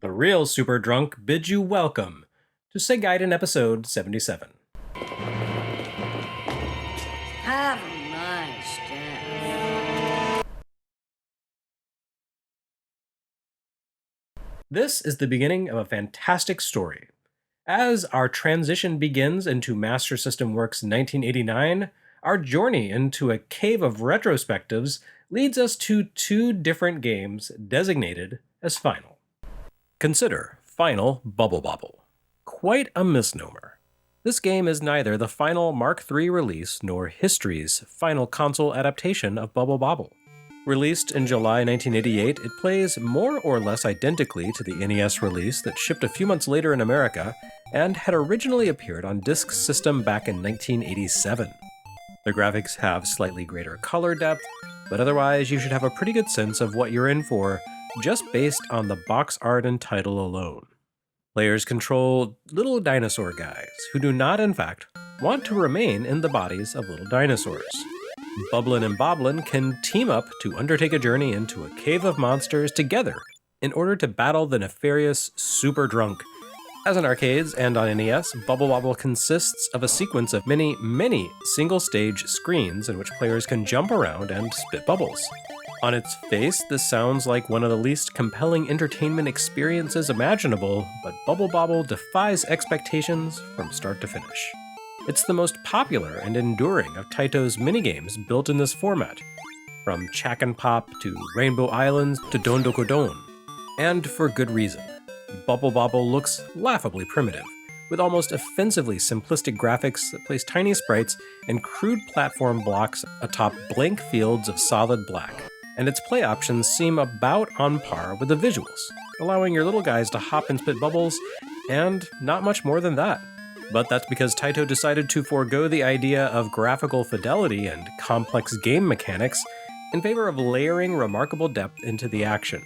The real super drunk bids you welcome to Segaiden episode 77. Have a nice day. This is the beginning of a fantastic story. As our transition begins into Master System Works 1989, our journey into a cave of retrospectives leads us to two different games designated as final. Consider Final Bubble Bobble. Quite a misnomer. This game is neither the final Mark III release nor history's final console adaptation of Bubble Bobble. Released in July 1988, it plays more or less identically to the NES release that shipped a few months later in America and had originally appeared on Disk System back in 1987. The graphics have slightly greater color depth, but otherwise you should have a pretty good sense of what you're in for just based on the box art and title alone. Players control little dinosaur guys who do not, in fact, want to remain in the bodies of little dinosaurs. Bubblin' and Bobblin' can team up to undertake a journey into a cave of monsters together in order to battle the nefarious Super Drunk. As in arcades and on NES, Bubble Bobble consists of a sequence of many single-stage screens in which players can jump around and spit bubbles. On its face, this sounds like one of the least compelling entertainment experiences imaginable, but Bubble Bobble defies expectations from start to finish. It's the most popular and enduring of Taito's minigames built in this format, from Chack and Pop to Rainbow Islands to Don Doko Don. And for good reason. Bubble Bobble looks laughably primitive, with almost offensively simplistic graphics that place tiny sprites and crude platform blocks atop blank fields of solid black. And its play options seem about on par with the visuals, allowing your little guys to hop and spit bubbles, and not much more than that. But that's because Taito decided to forego the idea of graphical fidelity and complex game mechanics in favor of layering remarkable depth into the action.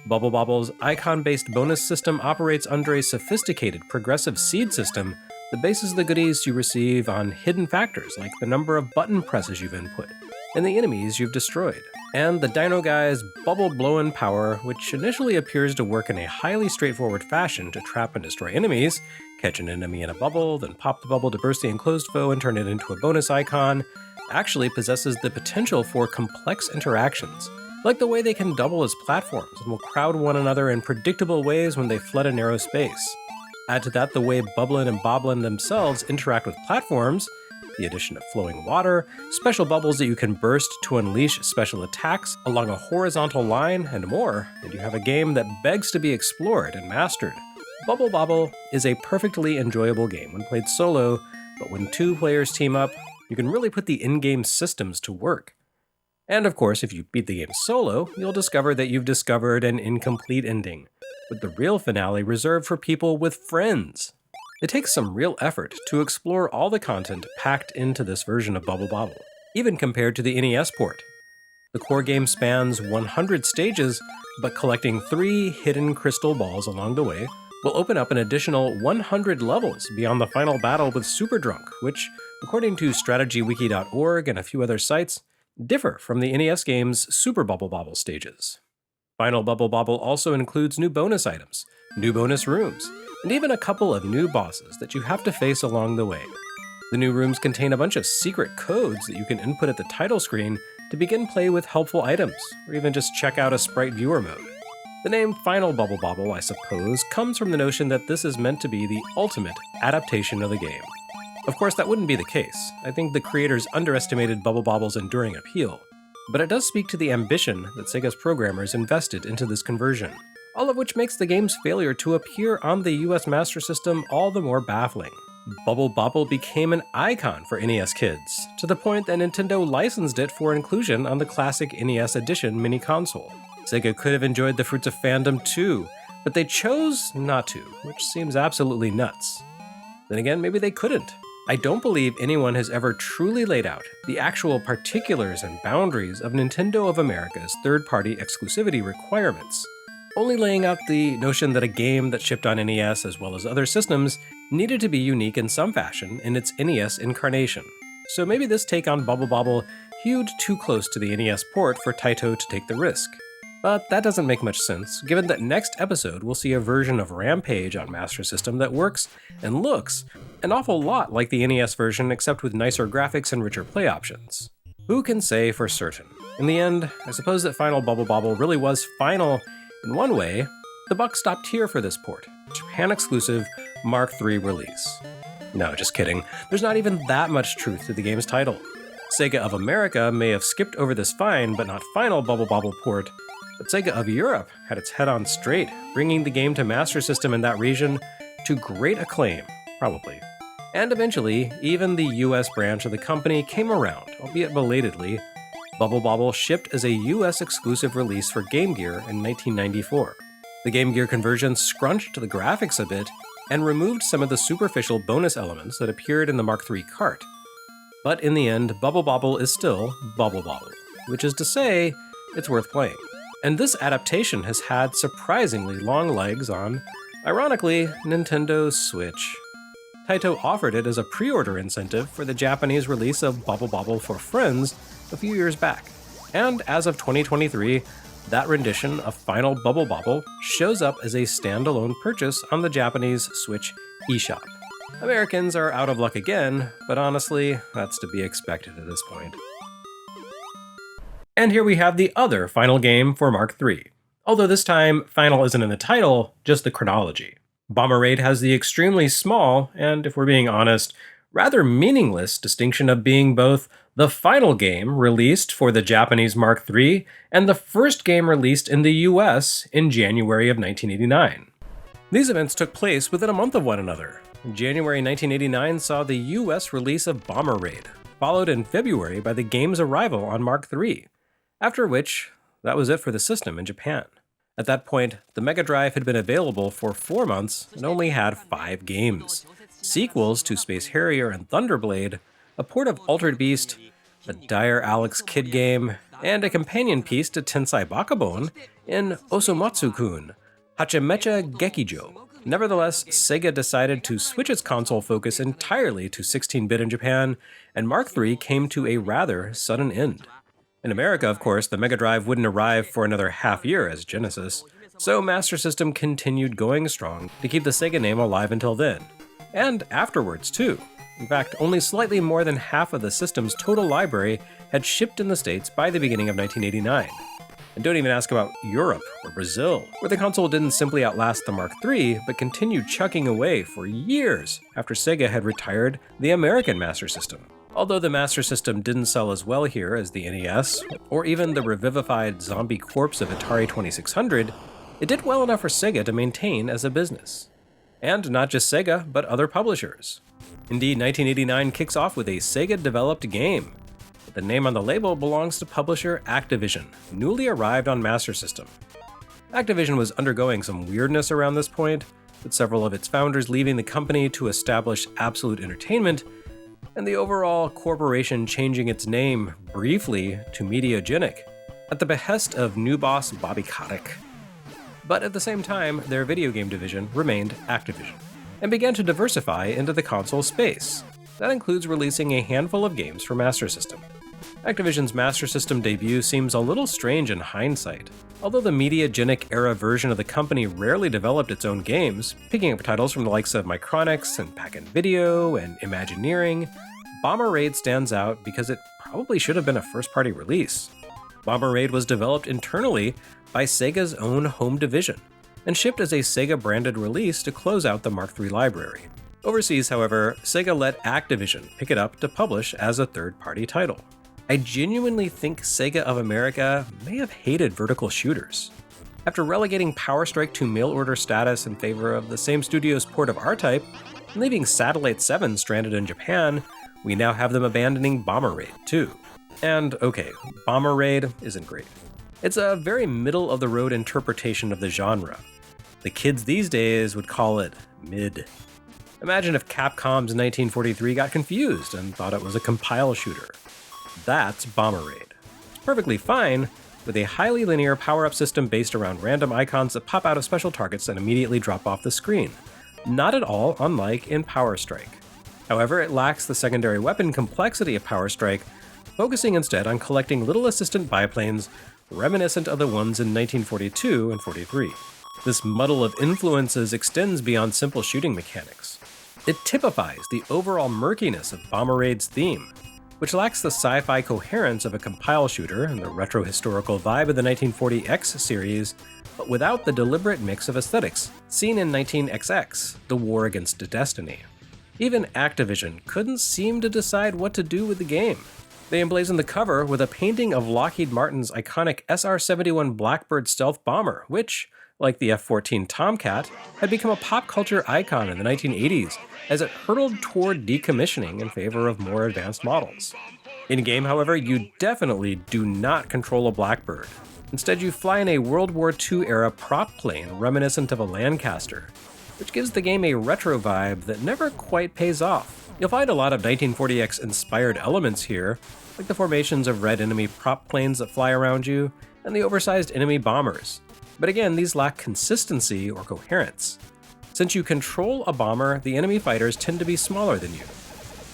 Bubble Bobble's icon-based bonus system operates under a sophisticated progressive seed system that bases the goodies you receive on hidden factors like the number of button presses you've input and the enemies you've destroyed, and the Dino Guy's bubble-blowing power, which initially appears to work in a highly straightforward fashion to trap and destroy enemies, catch an enemy in a bubble, then pop the bubble to burst the enclosed foe and turn it into a bonus icon, actually possesses the potential for complex interactions, like the way they can double as platforms and will crowd one another in predictable ways when they flood a narrow space. Add to that the way Bubblin' and Bobblin' themselves interact with platforms, the addition of flowing water, special bubbles that you can burst to unleash special attacks along a horizontal line, and more, and you have a game that begs to be explored and mastered. Bubble Bobble is a perfectly enjoyable game when played solo, but when two players team up, you can really put the in-game systems to work. And of course, if you beat the game solo, you'll discover that you've discovered an incomplete ending, with the real finale reserved for people with friends. It takes some real effort to explore all the content packed into this version of Bubble Bobble, even compared to the NES port. The core game spans 100 stages, but collecting 3 hidden crystal balls along the way will open up an additional 100 levels beyond the final battle with Super Drunk, which, according to strategywiki.org and a few other sites, differ from the NES game's Super Bubble Bobble stages. Final Bubble Bobble also includes new bonus items, new bonus rooms, and even a couple of new bosses that you have to face along the way. The new rooms contain a bunch of secret codes that you can input at the title screen to begin play with helpful items, or even just check out a sprite viewer mode. The name Final Bubble Bobble, I suppose, comes from the notion that this is meant to be the ultimate adaptation of the game. Of course, that wouldn't be the case. I think the creators underestimated Bubble Bobble's enduring appeal, but it does speak to the ambition that Sega's programmers invested into this conversion, all of which makes the game's failure to appear on the US Master System all the more baffling. Bubble Bobble became an icon for NES kids, to the point that Nintendo licensed it for inclusion on the classic NES Edition mini-console. Sega could have enjoyed the fruits of fandom too, but they chose not to, which seems absolutely nuts. Then again, maybe they couldn't. I don't believe anyone has ever truly laid out the actual particulars and boundaries of Nintendo of America's third-party exclusivity requirements, only laying out the notion that a game that shipped on NES as well as other systems needed to be unique in some fashion in its NES incarnation. So maybe this take on Bubble Bobble hewed too close to the NES port for Taito to take the risk. But that doesn't make much sense, given that next episode we'll see a version of Rampage on Master System that works and looks an awful lot like the NES version, except with nicer graphics and richer play options. Who can say for certain? In the end, I suppose that Final Bubble Bobble really was final in one way. The buck stopped here for this port, Japan exclusive Mark III release. No, just kidding. There's not even that much truth to the game's title. Sega of America may have skipped over this fine but not final Bubble Bobble port, but Sega of Europe had its head on straight, bringing the game to Master System in that region to great acclaim, probably. And eventually, even the US branch of the company came around, albeit belatedly. Bubble Bobble shipped as a US exclusive release for Game Gear in 1994. The Game Gear conversion scrunched the graphics a bit and removed some of the superficial bonus elements that appeared in the Mark III cart. But in the end, Bubble Bobble is still Bubble Bobble, which is to say, it's worth playing. And this adaptation has had surprisingly long legs on, ironically, Nintendo Switch. Taito offered it as a pre-order incentive for the Japanese release of Bubble Bobble for Friends a few years back. And as of 2023, that rendition of Final Bubble Bobble shows up as a standalone purchase on the Japanese Switch eShop. Americans are out of luck again, but honestly, that's to be expected at this point. And here we have the other final game for Mark III. Although this time, final isn't in the title, just the chronology. Bomber Raid has the extremely small, and if we're being honest, rather meaningless distinction of being both the final game released for the Japanese Mark III and the first game released in the US in January of 1989. These events took place within a month of one another. January 1989 saw the US release of Bomber Raid, followed in February by the game's arrival on Mark III. After which, that was it for the system in Japan. At that point, the Mega Drive had been available for 4 months and only had 5 games. Sequels to Space Harrier and Thunderblade, a port of Altered Beast, a Dire Alex Kid game, and a companion piece to Tensai Bakabon in Osomatsu-kun, Hachimecha Gekijo. Nevertheless, Sega decided to switch its console focus entirely to 16-bit in Japan, and Mark III came to a rather sudden end. In America, of course, the Mega Drive wouldn't arrive for another half year as Genesis, so Master System continued going strong to keep the Sega name alive until then. And afterwards, too. In fact, only slightly more than half of the system's total library had shipped in the States by the beginning of 1989. And don't even ask about Europe or Brazil, where the console didn't simply outlast the Mark III, but continued chucking away for years after Sega had retired the American Master System. Although the Master System didn't sell as well here as the NES, or even the revivified zombie corpse of Atari 2600, it did well enough for Sega to maintain as a business. And not just Sega, but other publishers. Indeed, 1989 kicks off with a Sega-developed game. But the name on the label belongs to publisher Activision, newly arrived on Master System. Activision was undergoing some weirdness around this point, with several of its founders leaving the company to establish Absolute Entertainment, and the overall corporation changing its name briefly to Mediagenic, at the behest of new boss Bobby Kotick. But at the same time, their video game division remained Activision, and began to diversify into the console space. That includes releasing a handful of games for Master System. Activision's Master System debut seems a little strange in hindsight. Although the Mediagenic-era version of the company rarely developed its own games, picking up titles from the likes of Micronix and Pac-In Video and Imagineering, Bomber Raid stands out because it probably should have been a first-party release. Bomber Raid was developed internally by Sega's own home division, and shipped as a Sega-branded release to close out the Mark III library. Overseas, however, Sega let Activision pick it up to publish as a third-party title. I genuinely think Sega of America may have hated vertical shooters. After relegating Power Strike to mail-order status in favor of the same studio's port of R-Type, and leaving Satellite 7 stranded in Japan, we now have them abandoning Bomber Raid, too. And okay, Bomber Raid isn't great. It's a very middle-of-the-road interpretation of the genre. The kids these days would call it mid. Imagine if Capcom's 1943 got confused and thought it was a compile shooter. That's Bomber Raid. It's perfectly fine, with a highly linear power-up system based around random icons that pop out of special targets and immediately drop off the screen. Not at all unlike in Power Strike. However, it lacks the secondary weapon complexity of Power Strike, focusing instead on collecting little assistant biplanes reminiscent of the ones in 1942 and 43. This muddle of influences extends beyond simple shooting mechanics. It typifies the overall murkiness of Bomber Raid's theme, which lacks the sci-fi coherence of a compile shooter and the retro-historical vibe of the 1940X series, but without the deliberate mix of aesthetics seen in 19XX, The War Against Destiny. Even Activision couldn't seem to decide what to do with the game. They emblazoned the cover with a painting of Lockheed Martin's iconic SR-71 Blackbird stealth bomber, which, like the F-14 Tomcat, had become a pop culture icon in the 1980s as it hurtled toward decommissioning in favor of more advanced models. In-game, however, you definitely do not control a Blackbird. Instead, you fly in a World War II-era prop plane reminiscent of a Lancaster, which gives the game a retro vibe that never quite pays off. You'll find a lot of 1940X-inspired elements here, like the formations of red enemy prop planes that fly around you, and the oversized enemy bombers. But again, these lack consistency or coherence. Since you control a bomber, the enemy fighters tend to be smaller than you.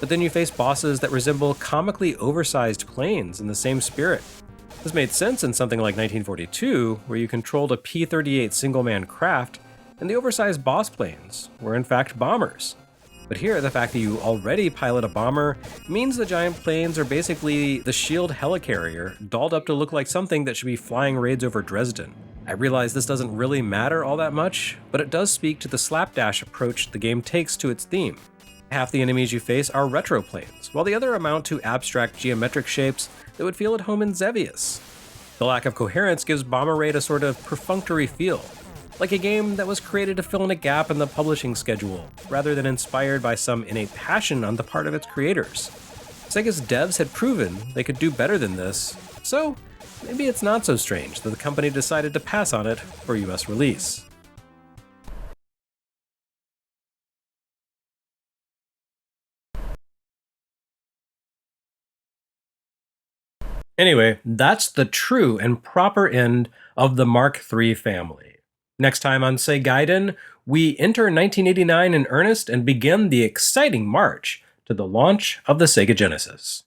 But then you face bosses that resemble comically oversized planes in the same spirit. This made sense in something like 1942, where you controlled a P-38 single-man craft, and the oversized boss planes were in fact bombers. But here, the fact that you already pilot a bomber means the giant planes are basically the Shield helicarrier, dolled up to look like something that should be flying raids over Dresden. I realize this doesn't really matter all that much, but it does speak to the slapdash approach the game takes to its theme. Half the enemies you face are retro planes, while the other amount to abstract geometric shapes that would feel at home in Xevious. The lack of coherence gives Bomber Raid a sort of perfunctory feel, like a game that was created to fill in a gap in the publishing schedule, rather than inspired by some innate passion on the part of its creators. Sega's devs had proven they could do better than this, so maybe it's not so strange that the company decided to pass on it for US release. Anyway, that's the true and proper end of the Mark III family. Next time on Segaiden, we enter 1989 in earnest and begin the exciting march to the launch of the Sega Genesis.